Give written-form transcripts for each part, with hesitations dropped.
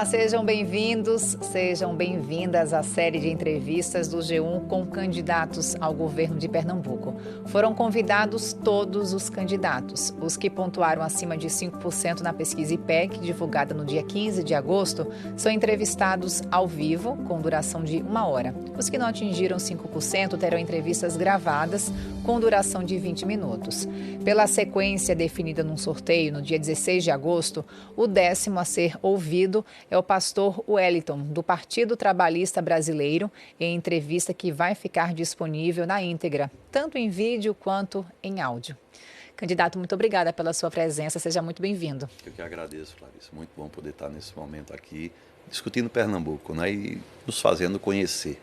Olá, sejam bem-vindos, sejam bem-vindas à série de entrevistas do G1 com candidatos ao governo de Pernambuco. Foram convidados todos os candidatos. Os que pontuaram acima de 5% na pesquisa IPEC, divulgada no dia 15 de agosto, são entrevistados ao vivo, com duração de 1 hora. Os que não atingiram 5% terão entrevistas gravadas, com duração de 20 minutos. Pela sequência definida num sorteio no dia 16 de agosto, o 10º a ser ouvido é o pastor Wellington, do Partido Trabalhista Brasileiro, em entrevista que vai ficar disponível na íntegra, tanto em vídeo quanto em áudio. Candidato, muito obrigada pela sua presença, seja muito bem-vindo. Eu que agradeço, Clarissa. Muito bom poder estar nesse momento aqui, discutindo Pernambuco, né, e nos fazendo conhecer.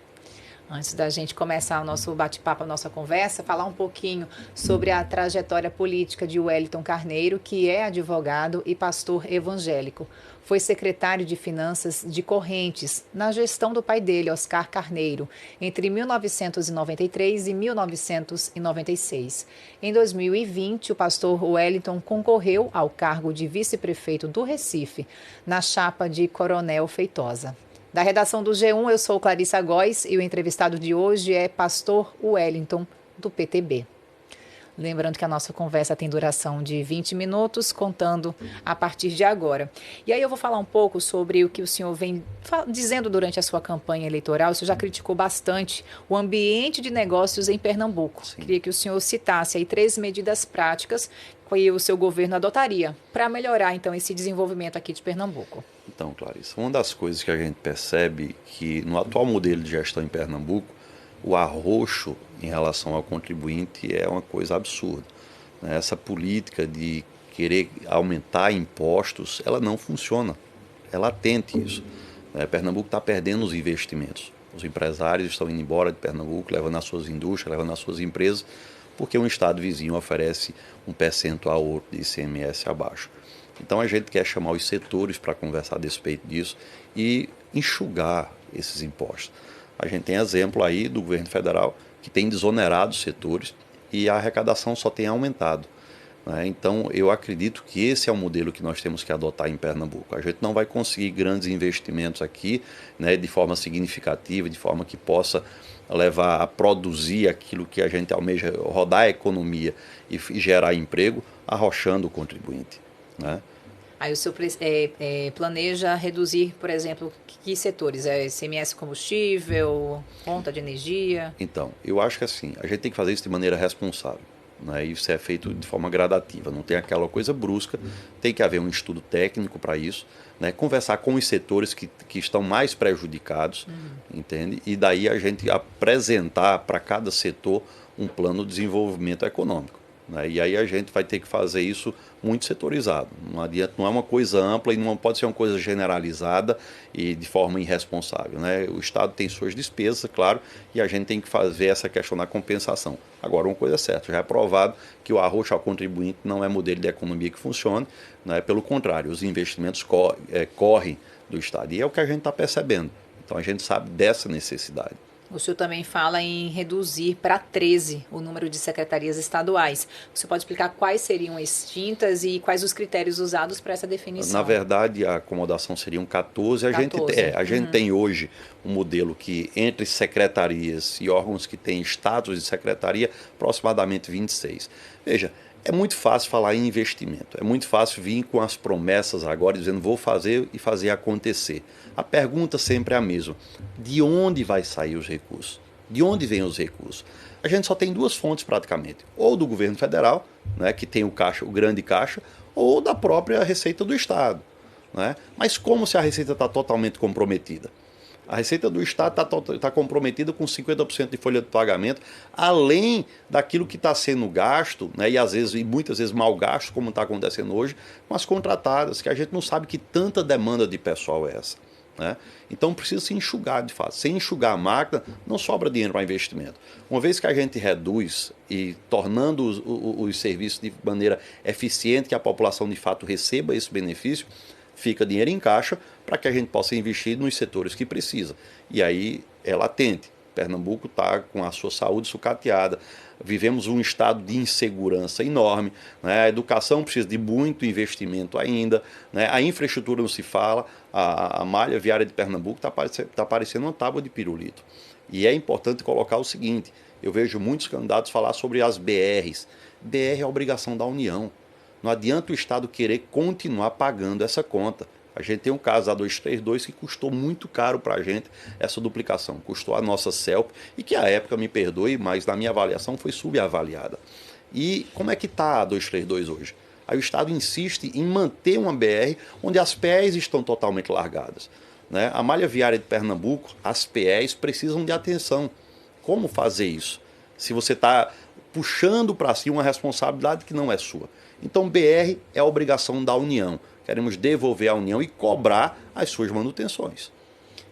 Antes da gente começar o nosso bate-papo, a nossa conversa, falar um pouquinho sobre a trajetória política de Wellington Carneiro, que é advogado e pastor evangélico. Foi secretário de Finanças de Correntes, na gestão do pai dele, Oscar Carneiro, entre 1993 e 1996. Em 2020, o pastor Wellington concorreu ao cargo de vice-prefeito do Recife, na chapa de Coronel Feitosa. Da redação do G1, eu sou Clarissa Góes e o entrevistado de hoje é pastor Wellington, do PTB. Lembrando que a nossa conversa tem duração de 20 minutos, contando a partir de agora. E aí eu vou falar um pouco sobre o que o senhor vem dizendo durante a sua campanha eleitoral. O senhor já criticou bastante o ambiente de negócios em Pernambuco. Sim. Queria que o senhor citasse aí 3 medidas práticas que o seu governo adotaria para melhorar, então, esse desenvolvimento aqui de Pernambuco. Então, Clarissa, uma das coisas que a gente percebe que no atual modelo de gestão em Pernambuco, o arroxo em relação ao contribuinte é uma coisa absurda. Essa política de querer aumentar impostos, ela não funciona. É latente isso. Pernambuco está perdendo os investimentos. Os empresários estão indo embora de Pernambuco, levando as suas indústrias, levando as suas empresas, porque um estado vizinho oferece um percentual de ICMS abaixo. Então a gente quer chamar os setores para conversar a respeito disso e enxugar esses impostos. A gente tem exemplo aí do governo federal que tem desonerado os setores e a arrecadação só tem aumentado. Então eu acredito que esse é o modelo que nós temos que adotar em Pernambuco. A gente não vai conseguir grandes investimentos aqui, de forma significativa, de forma que possa levar a produzir aquilo que a gente almeja, rodar a economia e gerar emprego, arrochando o contribuinte. Aí o senhor planeja reduzir, por exemplo, que setores? ICMS combustível, conta de energia? Então, eu acho que assim, a gente tem que fazer isso de maneira responsável. Isso é feito de forma gradativa, não tem aquela coisa brusca, tem que haver um estudo técnico para isso, conversar com os setores que estão mais prejudicados, entende? E daí a gente apresentar para cada setor um plano de desenvolvimento econômico. E aí a gente vai ter que fazer isso muito setorizado. Não adianta, não é uma coisa ampla e não pode ser uma coisa generalizada e de forma irresponsável. O Estado tem suas despesas, claro, e a gente tem que fazer essa questão da compensação. Agora, uma coisa é certa, já é provado que o arroxo ao contribuinte não é modelo de economia que funcione, pelo contrário, os investimentos correm do Estado. E é o que a gente está percebendo. Então a gente sabe dessa necessidade. O senhor também fala em reduzir para 13 o número de secretarias estaduais. Você pode explicar quais seriam extintas e quais os critérios usados para essa definição? Na verdade, a acomodação seriam 14. A gente tem hoje um modelo que, entre secretarias e órgãos que têm status de secretaria, aproximadamente 26. Veja, é muito fácil falar em investimento, é muito fácil vir com as promessas agora, dizendo vou fazer e fazer acontecer. A pergunta sempre é a mesma: de onde vai sair os recursos? De onde vêm os recursos? A gente só tem 2 fontes praticamente, ou do governo federal, que tem o grande caixa, ou da própria Receita do Estado. Mas como se a Receita está totalmente comprometida? A Receita do Estado está comprometida com 50% de folha de pagamento, além daquilo que está sendo gasto, e muitas vezes mal gasto, como está acontecendo hoje, com as contratadas, que a gente não sabe que tanta demanda de pessoal é essa. Então precisa se enxugar de fato. Sem enxugar a máquina, não sobra dinheiro para investimento. Uma vez que a gente reduz e tornando os serviços de maneira eficiente, que a população de fato receba esse benefício, fica dinheiro em caixa para que a gente possa investir nos setores que precisa. E aí é latente. Pernambuco está com a sua saúde sucateada. Vivemos um estado de insegurança enorme, né? A educação precisa de muito investimento ainda, né? A infraestrutura não se fala, a malha viária de Pernambuco está parecendo uma tábua de pirulito. E é importante colocar o seguinte, eu vejo muitos candidatos falar sobre as BRs. BR é obrigação da União. Não adianta o Estado querer continuar pagando essa conta. A gente tem um caso da 232 que custou muito caro para a gente essa duplicação. Custou a nossa CELP e que à época, me perdoe, mas na minha avaliação foi subavaliada. E como é que está a 232 hoje? Aí o Estado insiste em manter uma BR onde as PEs estão totalmente largadas, né? A malha viária de Pernambuco, as PEs precisam de atenção. Como fazer isso? Se você está puxando para si uma responsabilidade que não é sua. Então BR é obrigação da União. Queremos devolver à União e cobrar as suas manutenções.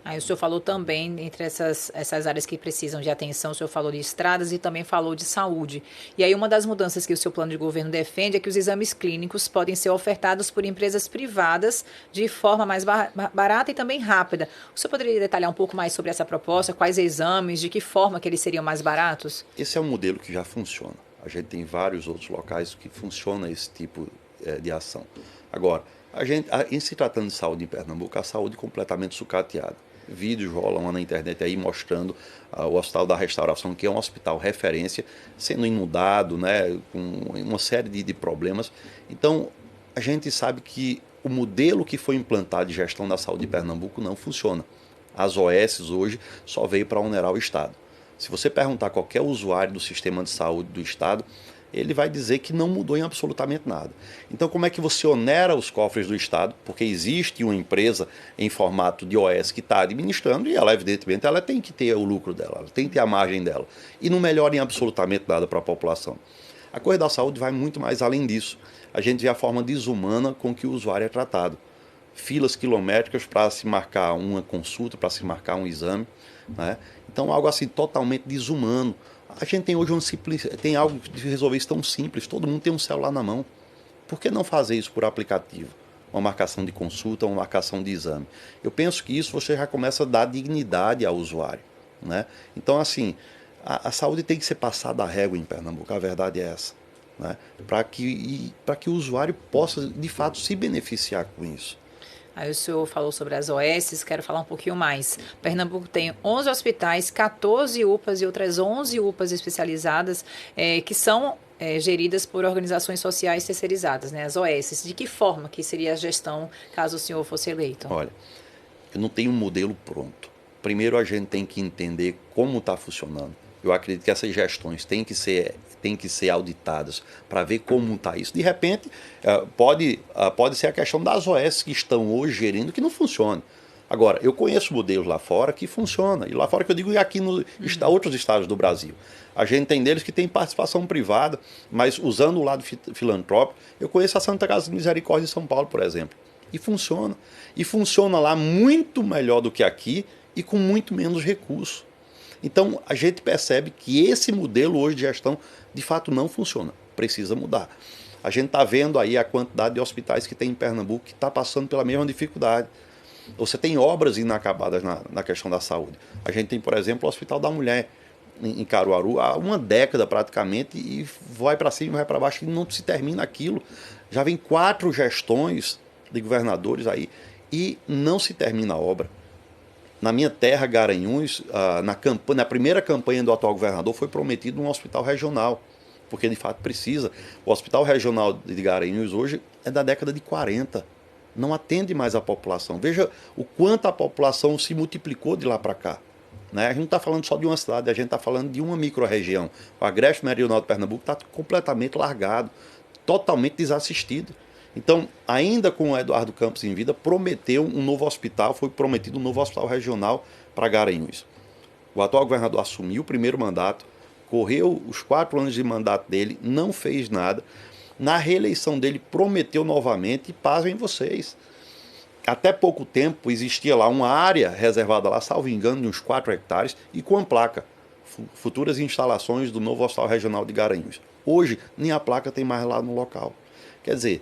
Aí o senhor falou também, entre essas áreas que precisam de atenção, o senhor falou de estradas e também falou de saúde. E aí uma das mudanças que o seu plano de governo defende é que os exames clínicos podem ser ofertados por empresas privadas de forma mais barata e também rápida. O senhor poderia detalhar um pouco mais sobre essa proposta? Quais exames, de que forma que eles seriam mais baratos? Esse é um modelo que já funciona. A gente tem vários outros locais que funciona esse tipo de ação. Agora, em se tratando de saúde em Pernambuco, a saúde completamente sucateada. Vídeos rolam na internet aí mostrando o Hospital da Restauração, que é um hospital referência, sendo inundado, né, com uma série de problemas. Então, a gente sabe que o modelo que foi implantado de gestão da saúde em Pernambuco não funciona. As OS hoje só veio para onerar o Estado. Se você perguntar a qualquer usuário do sistema de saúde do Estado, ele vai dizer que não mudou em absolutamente nada. Então, como é que você onera os cofres do Estado? Porque existe uma empresa em formato de OS que está administrando e ela, evidentemente, ela tem que ter o lucro dela, ela tem que ter a margem dela. E não melhora em absolutamente nada para a população. A coisa da saúde vai muito mais além disso. A gente vê a forma desumana com que o usuário é tratado. Filas quilométricas para se marcar uma consulta, para se marcar um exame, né? Então, algo assim totalmente desumano. A gente tem hoje tem algo de resolver isso tão simples, todo mundo tem um celular na mão. Por que não fazer isso por aplicativo? Uma marcação de consulta, uma marcação de exame. Eu penso que isso você já começa a dar dignidade ao usuário, né? Então, assim, a saúde tem que ser passada a régua em Pernambuco, a verdade é essa, né? Para que o usuário possa, de fato, se beneficiar com isso. Aí o senhor falou sobre as OS, quero falar um pouquinho mais. Pernambuco tem 11 hospitais, 14 UPAs e outras 11 UPAs especializadas que são geridas por organizações sociais terceirizadas, né, as OS. De que forma que seria a gestão caso o senhor fosse eleito? Olha, eu não tenho um modelo pronto. Primeiro a gente tem que entender como está funcionando. Eu acredito que essas gestões têm que ser auditadas para ver como está isso. De repente, pode ser a questão das OS que estão hoje gerindo que não funciona. Agora, eu conheço modelos lá fora que funcionam. E lá fora que eu digo, e aqui nos outros estados do Brasil. A gente tem deles que tem participação privada, mas usando o lado filantrópico, eu conheço a Santa Casa de Misericórdia de São Paulo, por exemplo. E funciona. E funciona lá muito melhor do que aqui e com muito menos recurso. Então, a gente percebe que esse modelo hoje de gestão, de fato, não funciona. Precisa mudar. A gente está vendo aí a quantidade de hospitais que tem em Pernambuco que está passando pela mesma dificuldade. Você tem obras inacabadas na questão da saúde. A gente tem, por exemplo, o Hospital da Mulher em Caruaru há uma década praticamente e vai para cima e vai para baixo e não se termina aquilo. Já vem 4 gestões de governadores aí e não se termina a obra. Na minha terra, Garanhuns, na primeira campanha do atual governador foi prometido um hospital regional, porque de fato precisa. O Hospital Regional de Garanhuns hoje é da década de 40, não atende mais a população. Veja o quanto a população se multiplicou de lá para cá, né? A gente não está falando só de uma cidade, a gente está falando de uma micro-região. O agreste meridional de Pernambuco está completamente largado, totalmente desassistido. Então, ainda com o Eduardo Campos em vida, prometeu um novo hospital, foi prometido um novo hospital regional para Garanhuns. O atual governador assumiu o primeiro mandato, correu os 4 anos de mandato dele, não fez nada. Na reeleição dele, prometeu novamente, e pasmem vocês. Até pouco tempo existia lá uma área reservada lá, salvo engano, de uns 4 hectares, e com a placa, futuras instalações do novo Hospital Regional de Garanhuns. Hoje, nem a placa tem mais lá no local. Quer dizer,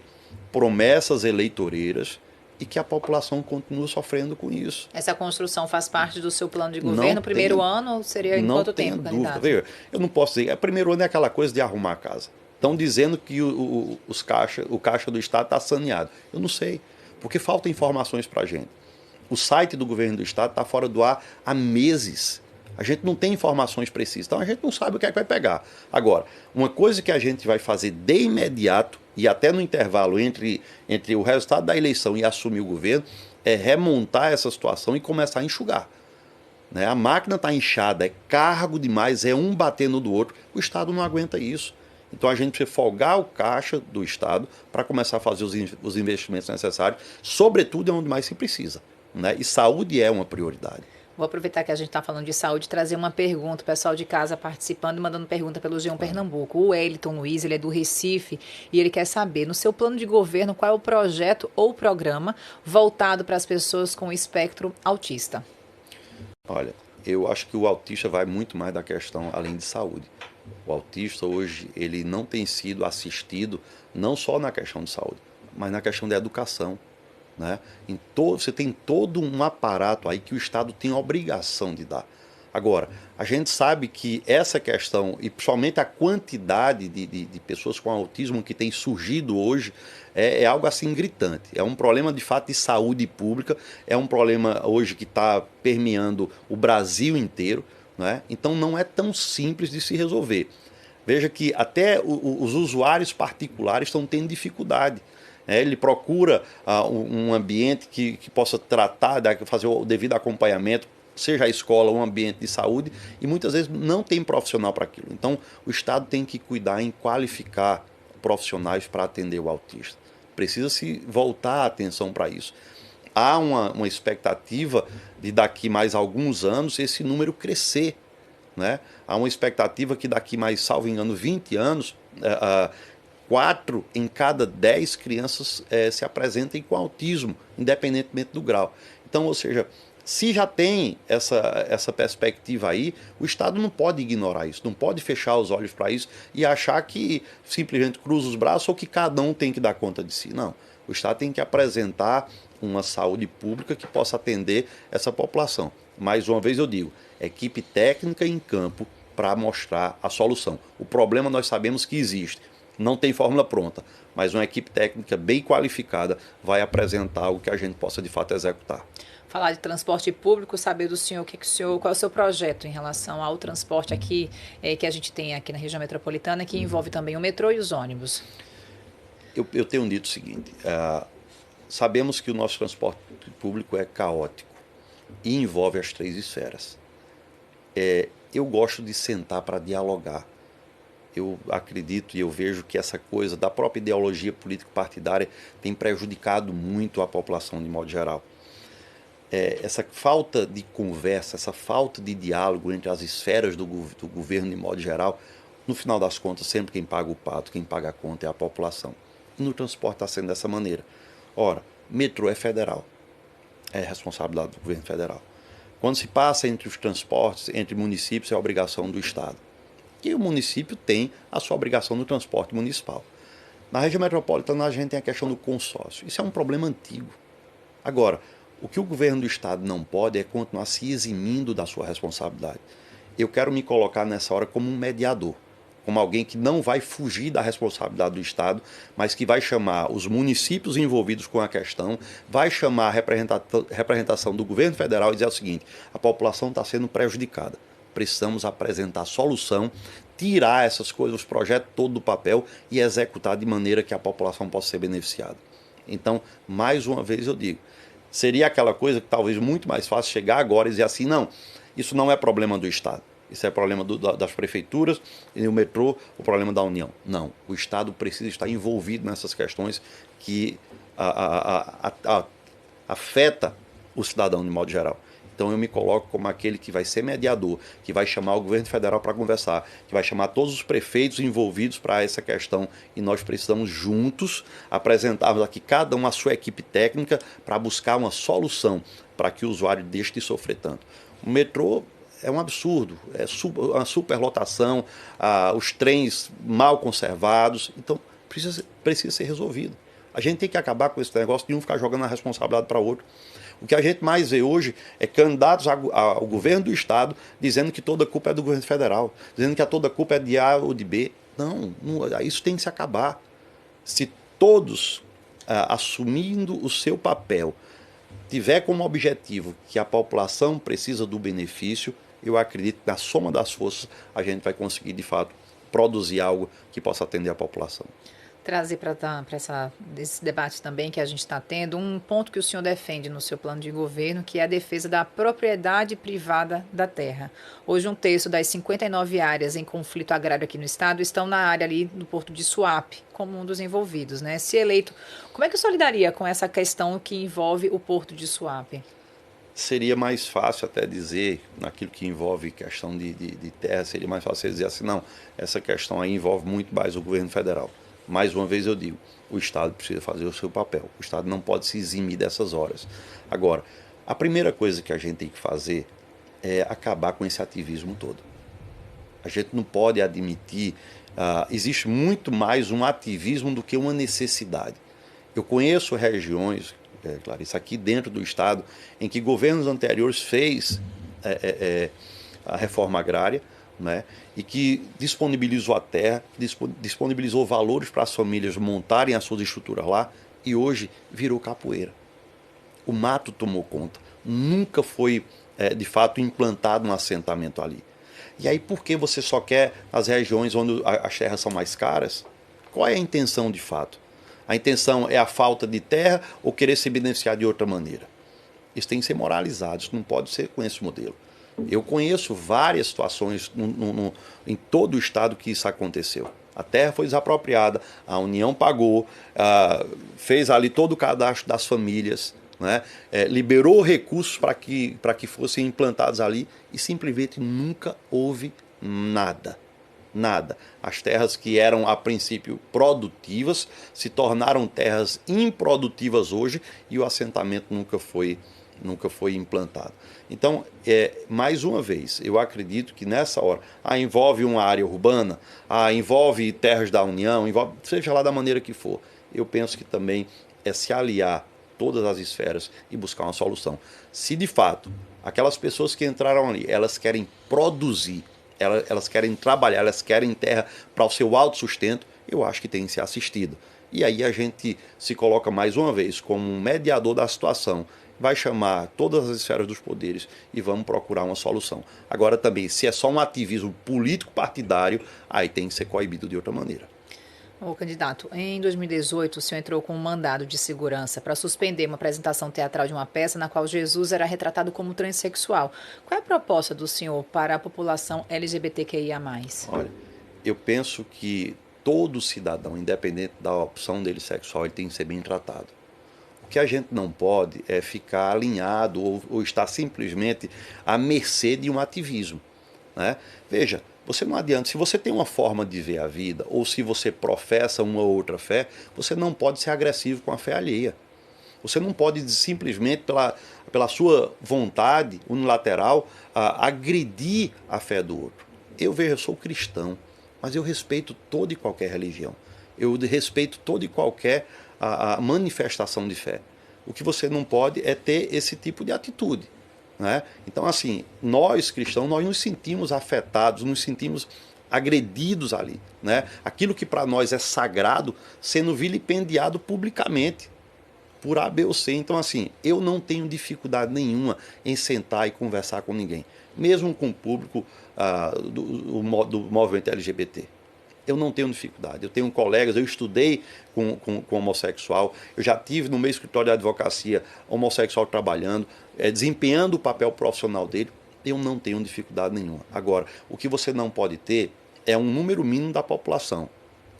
promessas eleitoreiras e que a população continua sofrendo com isso. Essa construção faz parte do seu plano de governo? Primeiro ano seria em quanto tempo, candidato? Veja, eu não posso dizer. Primeiro ano é aquela coisa de arrumar a casa. Estão dizendo que o caixa do Estado está saneado. Eu não sei, porque faltam informações para a gente. O site do governo do Estado está fora do ar há meses. A gente não tem informações precisas, então a gente não sabe o que é que vai pegar. Agora, uma coisa que a gente vai fazer de imediato, e até no intervalo entre o resultado da eleição e assumir o governo, é remontar essa situação e começar a enxugar. Né? A máquina está inchada, é cargo demais, é um batendo do outro. O Estado não aguenta isso. Então a gente precisa folgar o caixa do Estado para começar a fazer os investimentos necessários, sobretudo onde mais se precisa. Né? E saúde é uma prioridade. Vou aproveitar que a gente está falando de saúde e trazer uma pergunta. O pessoal de casa participando e mandando pergunta pelo G1 Pernambuco. O Wellington Luiz, ele é do Recife e ele quer saber, no seu plano de governo, qual é o projeto ou programa voltado para as pessoas com espectro autista? Olha, eu acho que o autista vai muito mais da questão além de saúde. O autista hoje, ele não tem sido assistido não só na questão de saúde, mas na questão da educação. Né? Você tem todo um aparato aí que o Estado tem a obrigação de dar. Agora, a gente sabe que essa questão, e principalmente a quantidade de pessoas com autismo que tem surgido hoje, é algo assim gritante. É um problema de fato de saúde pública, é um problema hoje que está permeando o Brasil inteiro. Né? Então não é tão simples de se resolver. Veja que até os usuários particulares estão tendo dificuldade. Ele procura um ambiente que possa tratar, fazer o devido acompanhamento, seja a escola ou um ambiente de saúde, e muitas vezes não tem profissional para aquilo. Então, o Estado tem que cuidar em qualificar profissionais para atender o autista. Precisa-se voltar a atenção para isso. Há uma expectativa de daqui mais alguns anos esse número crescer. Né? Há uma expectativa que daqui mais, salvo engano, 20 anos... 4 em cada 10 crianças se apresentem com autismo, independentemente do grau. Então, ou seja, se já tem essa perspectiva aí, o Estado não pode ignorar isso, não pode fechar os olhos para isso e achar que simplesmente cruza os braços ou que cada um tem que dar conta de si. Não, o Estado tem que apresentar uma saúde pública que possa atender essa população. Mais uma vez eu digo, equipe técnica em campo para mostrar a solução. O problema nós sabemos que existe. Não tem fórmula pronta, mas uma equipe técnica bem qualificada vai apresentar algo que a gente possa de fato executar. Falar de transporte público, saber do senhor, qual é o seu projeto em relação ao transporte aqui, que a gente tem aqui na região metropolitana, que envolve também o metrô e os ônibus. Eu tenho dito o seguinte, sabemos que o nosso transporte público é caótico e envolve as 3 esferas. Eu gosto de sentar para dialogar. Eu acredito e eu vejo que essa coisa da própria ideologia político-partidária tem prejudicado muito a população de modo geral. Essa falta de conversa, essa falta de diálogo entre as esferas do governo de modo geral, no final das contas, sempre quem paga o pato, quem paga a conta é a população. E no transporte está sendo dessa maneira. Ora, metrô é federal, é responsabilidade do governo federal. Quando se passa entre os transportes, entre municípios, é obrigação do Estado. E o município tem a sua obrigação no transporte municipal. Na região metropolitana a gente tem a questão do consórcio. Isso é um problema antigo. Agora, o que o governo do Estado não pode é continuar se eximindo da sua responsabilidade. Eu quero me colocar nessa hora como um mediador, como alguém que não vai fugir da responsabilidade do Estado, mas que vai chamar os municípios envolvidos com a questão, vai chamar a representação do governo federal e dizer o seguinte: a população está sendo prejudicada. Precisamos apresentar solução, tirar essas coisas, os projetos todos do papel e executar de maneira que a população possa ser beneficiada. Então, mais uma vez eu digo, seria aquela coisa que talvez muito mais fácil chegar agora e dizer assim, não, isso não é problema do Estado, isso é problema das prefeituras e o metrô, o problema da União. Não, o Estado precisa estar envolvido nessas questões que afeta o cidadão de modo geral. Então eu me coloco como aquele que vai ser mediador, que vai chamar o governo federal para conversar, que vai chamar todos os prefeitos envolvidos para essa questão e nós precisamos juntos apresentarmos aqui cada um a sua equipe técnica para buscar uma solução para que o usuário deixe de sofrer tanto. O metrô é um absurdo, é uma superlotação, os trens mal conservados, então precisa ser resolvido. A gente tem que acabar com esse negócio de um ficar jogando a responsabilidade para outro. O que a gente mais vê hoje é candidatos ao governo do Estado dizendo que toda a culpa é do governo federal, dizendo que toda a culpa é de A ou de B. Não, isso tem que se acabar. Se todos, assumindo o seu papel, tiver como objetivo que a população precisa do benefício, eu acredito que na soma das forças a gente vai conseguir, de fato, produzir algo que possa atender a população. Trazer para esse debate também que a gente está tendo, um ponto que o senhor defende no seu plano de governo, que é a defesa da propriedade privada da terra. Hoje, um terço das 59 áreas em conflito agrário aqui no estado estão na área ali do Porto de Suape, como um dos envolvidos, né? Se eleito, como é que o senhor lidaria com essa questão que envolve o Porto de Suape? Seria mais fácil até dizer, naquilo que envolve questão de terra, seria mais fácil dizer assim, não, essa questão aí envolve muito mais o governo federal. Mais uma vez eu digo, o Estado precisa fazer o seu papel. O Estado não pode se eximir dessas horas. Agora, a primeira coisa que a gente tem que fazer é acabar com esse ativismo todo. A gente não pode admitir, existe muito mais um ativismo do que uma necessidade. Eu conheço regiões, Clarice, aqui dentro do Estado, em que governos anteriores fez a reforma agrária, né, e que disponibilizou a terra, disponibilizou valores para as famílias montarem as suas estruturas lá, e hoje virou capoeira. O mato tomou conta. Nunca foi, de fato, implantado um assentamento ali. E aí, por que você só quer as regiões onde as terras são mais caras? Qual é a intenção de fato? A intenção é a falta de terra ou querer se beneficiar de outra maneira? Isso tem que ser moralizado, isso não pode ser com esse modelo. Eu conheço várias situações em todo o estado que isso aconteceu. A terra foi desapropriada, a União pagou, fez ali todo o cadastro das famílias, né? Liberou recursos para que fossem implantados ali e simplesmente nunca houve nada. Nada. As terras que eram a princípio produtivas se tornaram terras improdutivas hoje e o assentamento nunca foi implantado. Então, mais uma vez, eu acredito que nessa hora, envolve uma área urbana, envolve terras da União, envolve, seja lá da maneira que for. Eu penso que também é se aliar todas as esferas e buscar uma solução. Se de fato, aquelas pessoas que entraram ali, elas querem produzir, elas querem trabalhar, elas querem terra para o seu autossustento, eu acho que tem que ser assistido. E aí a gente se coloca mais uma vez como um mediador da situação, vai chamar todas as esferas dos poderes e vamos procurar uma solução. Agora também, se é só um ativismo político-partidário, aí tem que ser coibido de outra maneira. Ô, candidato, em 2018 o senhor entrou com um mandado de segurança para suspender uma apresentação teatral de uma peça na qual Jesus era retratado como transexual. Qual é a proposta do senhor para a população LGBTQIA+. Olha, eu penso que todo cidadão, independente da opção dele sexual, ele tem que ser bem tratado. O que a gente não pode é ficar alinhado ou estar simplesmente à mercê de um ativismo, né? Veja, você não adianta, se você tem uma forma de ver a vida, ou se você professa uma ou outra fé, você não pode ser agressivo com a fé alheia. Você não pode simplesmente, pela sua vontade unilateral, agredir a fé do outro. Eu sou cristão, mas eu respeito toda e qualquer religião. Eu respeito toda e qualquer a manifestação de fé. O que você não pode é ter esse tipo de atitude, né? Então, assim, nós cristãos, nós nos sentimos afetados, nos sentimos agredidos ali, né? Aquilo que para nós é sagrado sendo vilipendiado publicamente por A, B ou C. Então, assim, eu não tenho dificuldade nenhuma em sentar e conversar com ninguém, mesmo com o público do movimento LGBT. Eu não tenho dificuldade. Eu tenho colegas, eu estudei com homossexual, eu já tive no meu escritório de advocacia homossexual trabalhando, desempenhando o papel profissional dele. Eu não tenho dificuldade nenhuma. Agora, o que você não pode ter é um número mínimo da população,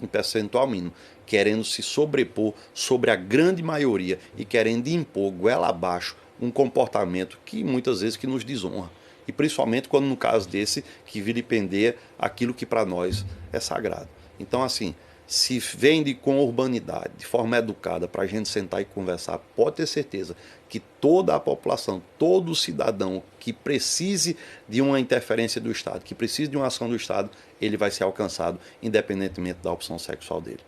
um percentual mínimo, querendo se sobrepor sobre a grande maioria e querendo impor goela abaixo um comportamento que muitas vezes que nos desonra. E principalmente quando no caso desse, que vilipendeia aquilo que para nós é sagrado. Então, assim, se vende com urbanidade, de forma educada, para a gente sentar e conversar, pode ter certeza que toda a população, todo cidadão que precise de uma interferência do Estado, que precise de uma ação do Estado, ele vai ser alcançado, independentemente da opção sexual dele.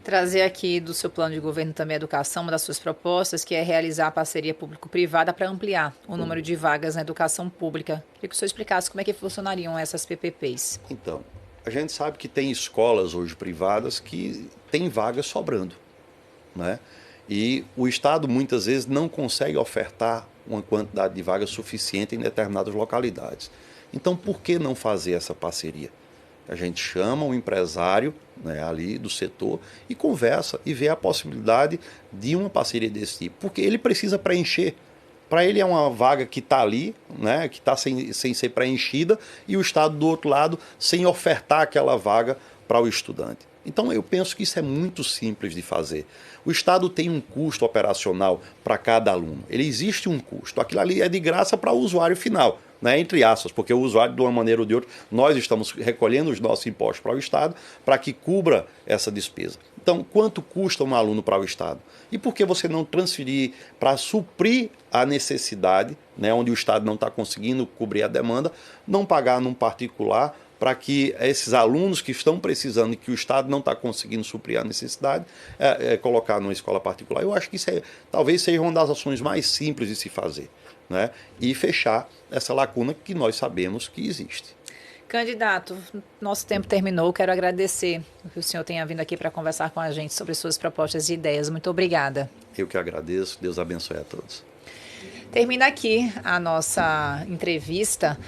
Trazer aqui do seu plano de governo também a educação, uma das suas propostas, que é realizar a parceria público-privada para ampliar o número de vagas na educação pública. Queria que o senhor explicasse como é que funcionariam essas PPPs. Então, a gente sabe que tem escolas hoje privadas que têm vagas sobrando, né? E o Estado muitas vezes não consegue ofertar uma quantidade de vagas suficiente em determinadas localidades. Então, por que não fazer essa parceria? A gente chama o empresário, né, ali do setor e conversa e vê a possibilidade de uma parceria desse tipo, porque ele precisa preencher. Para ele é uma vaga que está ali, né, que está sem ser preenchida, e o Estado do outro lado sem ofertar aquela vaga para o estudante. Então eu penso que isso é muito simples de fazer. O Estado tem um custo operacional para cada aluno. Ele existe um custo. Aquilo ali é de graça para o usuário final, né, entre aspas, porque o usuário, de uma maneira ou de outra, nós estamos recolhendo os nossos impostos para o Estado para que cubra essa despesa. Então, quanto custa um aluno para o Estado? E por que você não transferir para suprir a necessidade, né, onde o Estado não está conseguindo cobrir a demanda, não pagar num particular para que esses alunos que estão precisando e que o Estado não está conseguindo suprir a necessidade, colocar numa escola particular? Eu acho que isso talvez seja uma das ações mais simples de se fazer, né? E fechar essa lacuna que nós sabemos que existe. Candidato, nosso tempo terminou. Quero agradecer que o senhor tenha vindo aqui para conversar com a gente sobre suas propostas e ideias. Muito obrigada. Eu que agradeço. Deus abençoe a todos. Termina aqui a nossa entrevista,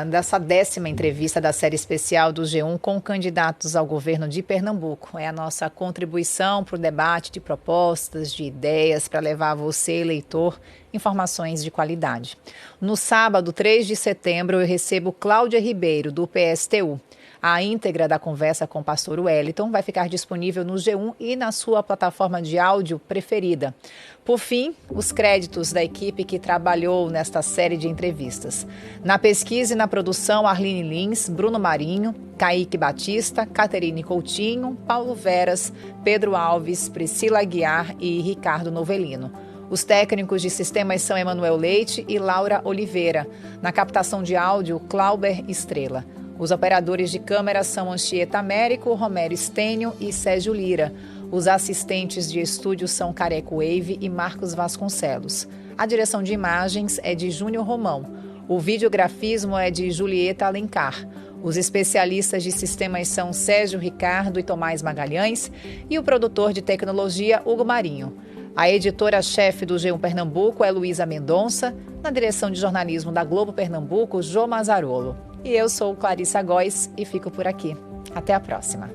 dessa 10ª entrevista da série especial do G1 com candidatos ao governo de Pernambuco. É a nossa contribuição para o debate de propostas, de ideias, para levar a você, eleitor, informações de qualidade. No sábado, 3 de setembro, eu recebo Cláudia Ribeiro, do PSTU. A íntegra da conversa com o pastor Wellington vai ficar disponível no G1 e na sua plataforma de áudio preferida. Por fim, os créditos da equipe que trabalhou nesta série de entrevistas. Na pesquisa e na produção, Arline Lins, Bruno Marinho, Kaique Batista, Caterine Coutinho, Paulo Veras, Pedro Alves, Priscila Aguiar e Ricardo Novelino. Os técnicos de sistemas são Emanuel Leite e Laura Oliveira. Na captação de áudio, Clauber Estrela. Os operadores de câmera são Anchieta Américo, Romero Estênio e Sérgio Lira. Os assistentes de estúdio são Careco Wave e Marcos Vasconcelos. A direção de imagens é de Júnior Romão. O videografismo é de Julieta Alencar. Os especialistas de sistemas são Sérgio Ricardo e Tomás Magalhães e o produtor de tecnologia, Hugo Marinho. A editora-chefe do G1 Pernambuco é Luísa Mendonça. Na direção de jornalismo da Globo Pernambuco, Jô Mazarolo. E eu sou Clarissa Góes e fico por aqui. Até a próxima.